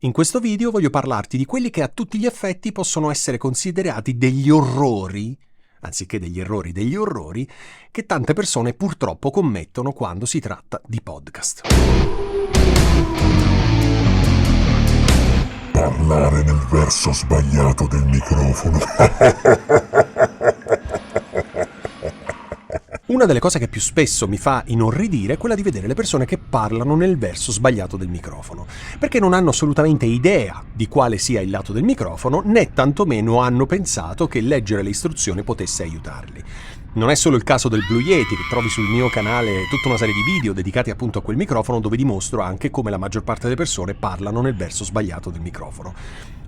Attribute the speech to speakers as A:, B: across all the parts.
A: In questo video voglio parlarti di quelli che a tutti gli effetti possono essere considerati degli orrori, anziché degli errori, degli orrori, che tante persone purtroppo commettono quando si tratta di podcast.
B: Parlare nel verso sbagliato del microfono.
A: Una delle cose che più spesso mi fa inorridire è quella di vedere le persone che parlano nel verso sbagliato del microfono, perché non hanno assolutamente idea di quale sia il lato del microfono, né tantomeno hanno pensato che leggere le istruzioni potesse aiutarli. Non è solo il caso del Blue Yeti, che trovi sul mio canale tutta una serie di video dedicati appunto a quel microfono, dove dimostro anche come la maggior parte delle persone parlano nel verso sbagliato del microfono.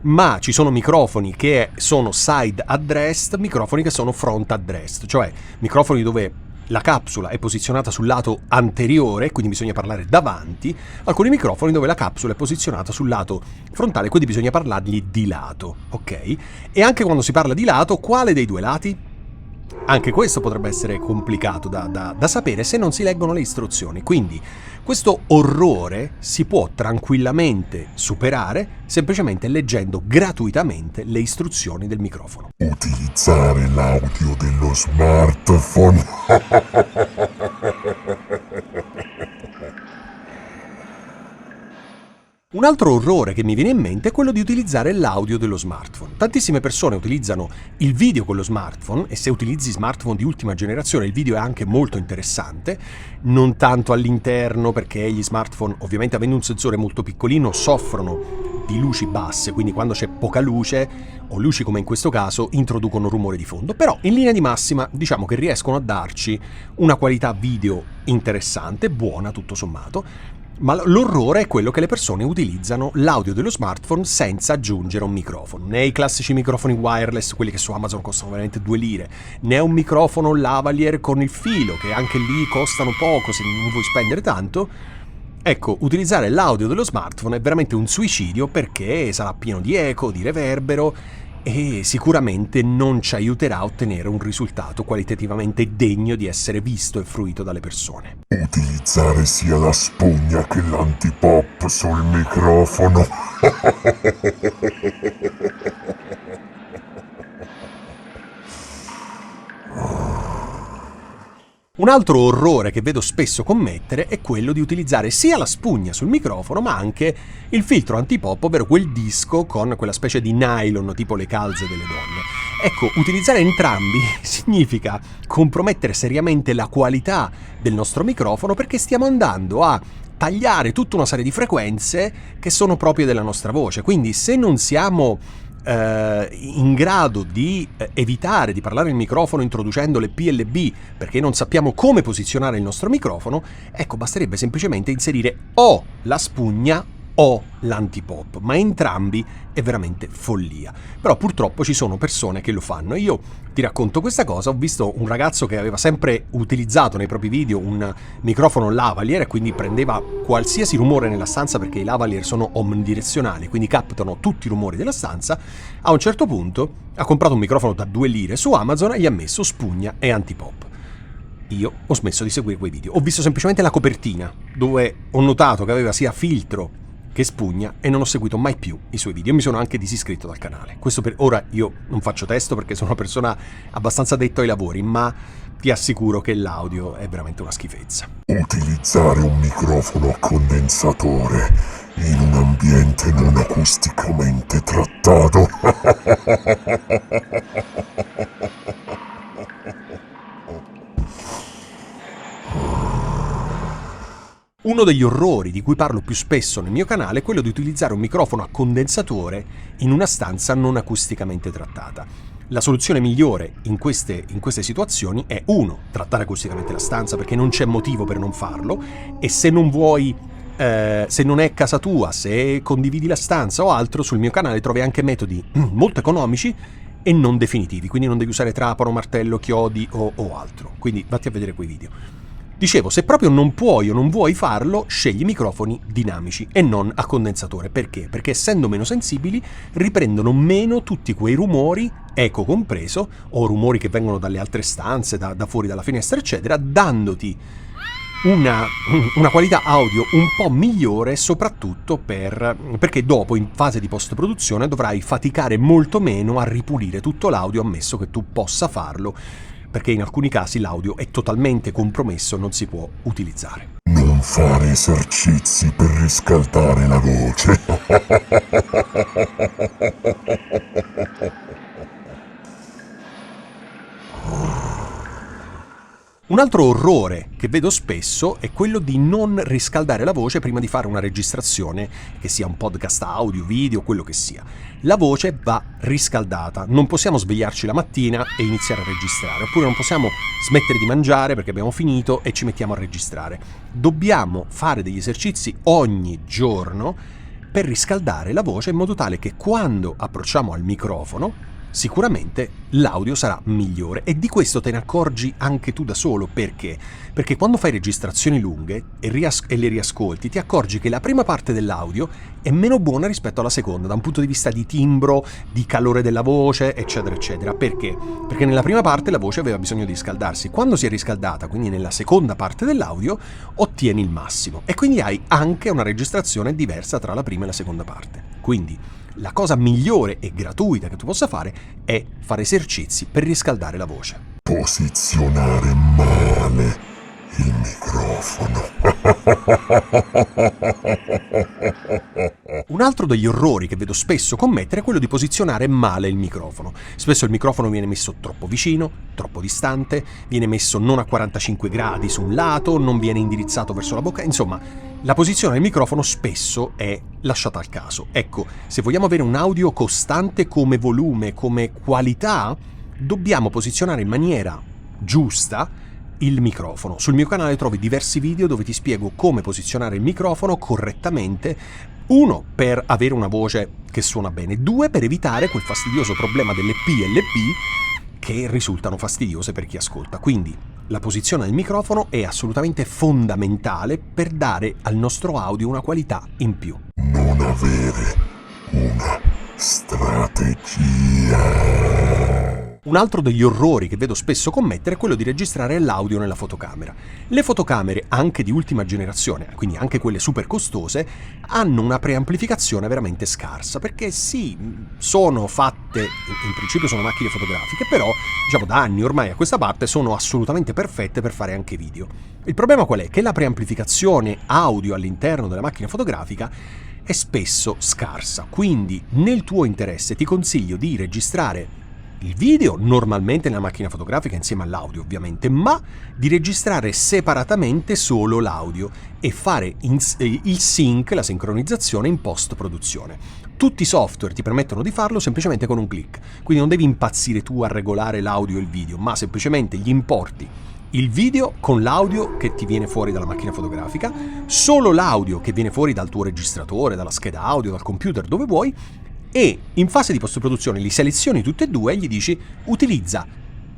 A: Ma ci sono microfoni che sono side addressed, microfoni che sono front addressed, cioè microfoni dove la capsula è posizionata sul lato anteriore, quindi bisogna parlare davanti, alcuni microfoni dove la capsula è posizionata sul lato frontale, quindi bisogna parlargli di lato, ok? E anche quando si parla di lato, quale dei due lati? Anche questo potrebbe essere complicato da sapere se non si leggono le istruzioni, quindi questo orrore si può tranquillamente superare semplicemente leggendo gratuitamente le istruzioni del microfono.
B: Utilizzare l'audio dello smartphone.
A: Un altro orrore che mi viene in mente è quello di utilizzare l'audio dello smartphone. Tantissime persone utilizzano il video con lo smartphone, e se utilizzi smartphone di ultima generazione il video è anche molto interessante, non tanto all'interno, perché gli smartphone, ovviamente avendo un sensore molto piccolino, soffrono di luci basse, quindi quando c'è poca luce o luci come in questo caso introducono rumore di fondo, però in linea di massima diciamo che riescono a darci una qualità video interessante, buona tutto sommato. Ma l'orrore è quello che le persone utilizzano l'audio dello smartphone senza aggiungere un microfono. Né i classici microfoni wireless, quelli che su Amazon costano veramente 2 lire, né un microfono lavalier con il filo, che anche lì costano poco se non vuoi spendere tanto. Ecco, utilizzare l'audio dello smartphone è veramente un suicidio, perché sarà pieno di eco, di reverbero, e sicuramente non ci aiuterà a ottenere un risultato qualitativamente degno di essere visto e fruito dalle persone.
B: Utilizzare sia la spugna che l'antipop sul microfono.
A: Un altro orrore che vedo spesso commettere è quello di utilizzare sia la spugna sul microfono, ma anche il filtro antipop, ovvero quel disco con quella specie di nylon tipo le calze delle donne. Ecco, utilizzare entrambi significa compromettere seriamente la qualità del nostro microfono, perché stiamo andando a tagliare tutta una serie di frequenze che sono proprie della nostra voce. Quindi se non siamo in grado di evitare di parlare nel microfono introducendo le PLB, perché non sappiamo come posizionare il nostro microfono, ecco, basterebbe semplicemente inserire o la spugna o l'antipop, ma entrambi è veramente follia. Però purtroppo ci sono persone che lo fanno. Io ti racconto questa cosa: ho visto un ragazzo che aveva sempre utilizzato nei propri video un microfono lavalier, e quindi prendeva qualsiasi rumore nella stanza, perché i lavalier sono omnidirezionali, quindi captano tutti i rumori della stanza. A un certo punto ha comprato un microfono da 2 lire su Amazon e gli ha messo spugna e antipop. Io ho smesso di seguire quei video, ho visto semplicemente la copertina, dove ho notato che aveva sia filtro che spugna, e non ho seguito mai più i suoi video. Mi sono anche disiscritto dal canale. Questo per ora. Io non faccio testo perché sono una persona abbastanza addetto ai lavori, ma ti assicuro che l'audio è veramente una schifezza.
B: Utilizzare un microfono a condensatore in un ambiente non acusticamente trattato.
A: Uno degli orrori di cui parlo più spesso nel mio canale è quello di utilizzare un microfono a condensatore in una stanza non acusticamente trattata. La soluzione migliore in queste situazioni è 1. Trattare acusticamente la stanza, perché non c'è motivo per non farlo, e se non vuoi, se non è casa tua, se condividi la stanza o altro, sul mio canale trovi anche metodi molto economici e non definitivi, quindi non devi usare trapano, martello, chiodi o altro. Quindi vatti a vedere quei video. Dicevo, se proprio non puoi o non vuoi farlo, scegli microfoni dinamici e non a condensatore. Perché? Perché essendo meno sensibili riprendono meno tutti quei rumori, eco compreso, o rumori che vengono dalle altre stanze, da fuori dalla finestra, eccetera, dandoti una qualità audio un po' migliore, soprattutto perché dopo, in fase di post-produzione, dovrai faticare molto meno a ripulire tutto l'audio, ammesso che tu possa farlo, perché in alcuni casi l'audio è totalmente compromesso e non si può utilizzare.
B: Non fare esercizi per riscaldare la voce.
A: Un altro orrore che vedo spesso è quello di non riscaldare la voce prima di fare una registrazione, che sia un podcast audio, video, quello che sia. La voce va riscaldata, non possiamo svegliarci la mattina e iniziare a registrare, oppure non possiamo smettere di mangiare perché abbiamo finito e ci mettiamo a registrare. Dobbiamo fare degli esercizi ogni giorno per riscaldare la voce in modo tale che quando approcciamo al microfono sicuramente l'audio sarà migliore, e di questo te ne accorgi anche tu da solo. Perché? Perché quando fai registrazioni lunghe e le riascolti, ti accorgi che la prima parte dell'audio è meno buona rispetto alla seconda, da un punto di vista di timbro, di calore della voce, eccetera eccetera. Perché? Perché nella prima parte la voce aveva bisogno di riscaldarsi, quando si è riscaldata, quindi nella seconda parte dell'audio, ottieni il massimo, e quindi hai anche una registrazione diversa tra la prima e la seconda parte. Quindi la cosa migliore e gratuita che tu possa fare è fare esercizi per riscaldare la voce.
B: Posizionare male il microfono.
A: Un altro degli orrori che vedo spesso commettere è quello di posizionare male il microfono. Spesso il microfono viene messo troppo vicino, troppo distante, viene messo non a 45 gradi su un lato, non viene indirizzato verso la bocca, insomma la posizione del microfono spesso è lasciata al caso. Ecco, se vogliamo avere un audio costante come volume, come qualità, dobbiamo posizionare in maniera giusta il microfono. Sul mio canale trovi diversi video dove ti spiego come posizionare il microfono correttamente. 1, per avere una voce che suona bene. 2, per evitare quel fastidioso problema delle P e le B che risultano fastidiose per chi ascolta. Quindi la posizione del microfono è assolutamente fondamentale per dare al nostro audio una qualità in più.
B: Non avere una strategia.
A: Un altro degli orrori che vedo spesso commettere è quello di registrare l'audio nella fotocamera. Le fotocamere, anche di ultima generazione, quindi anche quelle super costose, hanno una preamplificazione veramente scarsa, perché sì, sono fatte, in principio sono macchine fotografiche, però diciamo da anni ormai a questa parte sono assolutamente perfette per fare anche video. Il problema qual è? Che la preamplificazione audio all'interno della macchina fotografica è spesso scarsa, quindi nel tuo interesse ti consiglio di registrare il video normalmente nella macchina fotografica insieme all'audio ovviamente, ma di registrare separatamente solo l'audio e fare il sync, la sincronizzazione in post-produzione. Tutti i software ti permettono di farlo semplicemente con un click, quindi non devi impazzire tu a regolare l'audio e il video, ma semplicemente gli importi il video con l'audio che ti viene fuori dalla macchina fotografica, solo l'audio che viene fuori dal tuo registratore, dalla scheda audio, dal computer, dove vuoi, e in fase di post-produzione li selezioni tutti e due e gli dici utilizza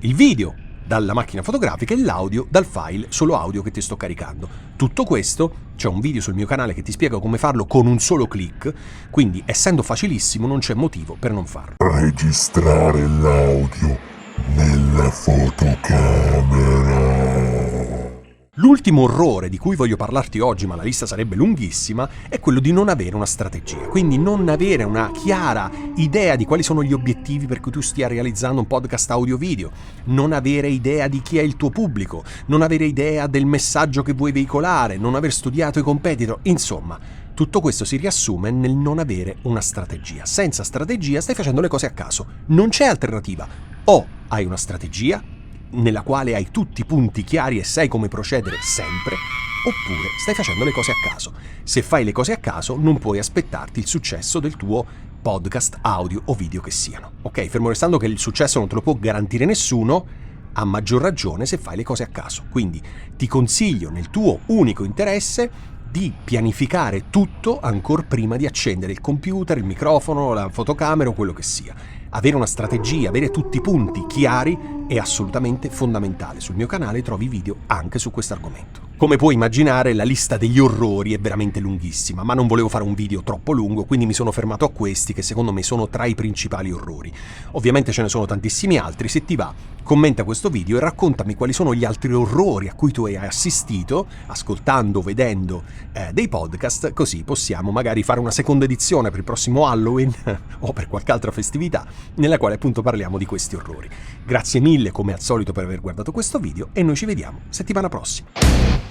A: il video dalla macchina fotografica e l'audio dal file solo audio che ti sto caricando. Tutto questo, c'è un video sul mio canale che ti spiega come farlo con un solo click, quindi essendo facilissimo non c'è motivo per non farlo.
B: Registrare l'audio nella fotocamera.
A: L'ultimo orrore di cui voglio parlarti oggi, ma la lista sarebbe lunghissima, è quello di non avere una strategia, quindi non avere una chiara idea di quali sono gli obiettivi per cui tu stia realizzando un podcast audio-video, non avere idea di chi è il tuo pubblico, non avere idea del messaggio che vuoi veicolare, non aver studiato i competitor, insomma, tutto questo si riassume nel non avere una strategia. Senza strategia stai facendo le cose a caso, non c'è alternativa. O hai una strategia nella quale hai tutti i punti chiari e sai come procedere sempre, oppure stai facendo le cose a caso. Se fai le cose a caso non puoi aspettarti il successo del tuo podcast audio o video che siano. Ok, fermo restando che il successo non te lo può garantire nessuno, a maggior ragione se fai le cose a caso. Quindi ti consiglio, nel tuo unico interesse, di pianificare tutto ancora prima di accendere il computer, il microfono, la fotocamera o quello che sia. avere una strategia, avere tutti i punti chiari è assolutamente fondamentale. Sul mio canale trovi video anche su questo argomento. Come puoi immaginare, la lista degli orrori è veramente lunghissima, ma non volevo fare un video troppo lungo, quindi mi sono fermato a questi che secondo me sono tra i principali orrori. Ovviamente ce ne sono tantissimi altri, se ti va, commenta questo video e raccontami quali sono gli altri orrori a cui tu hai assistito, ascoltando o vedendo dei podcast, così possiamo magari fare una seconda edizione per il prossimo Halloween o per qualche altra festività, nella quale appunto parliamo di questi orrori. Grazie mille come al solito per aver guardato questo video e noi ci vediamo settimana prossima.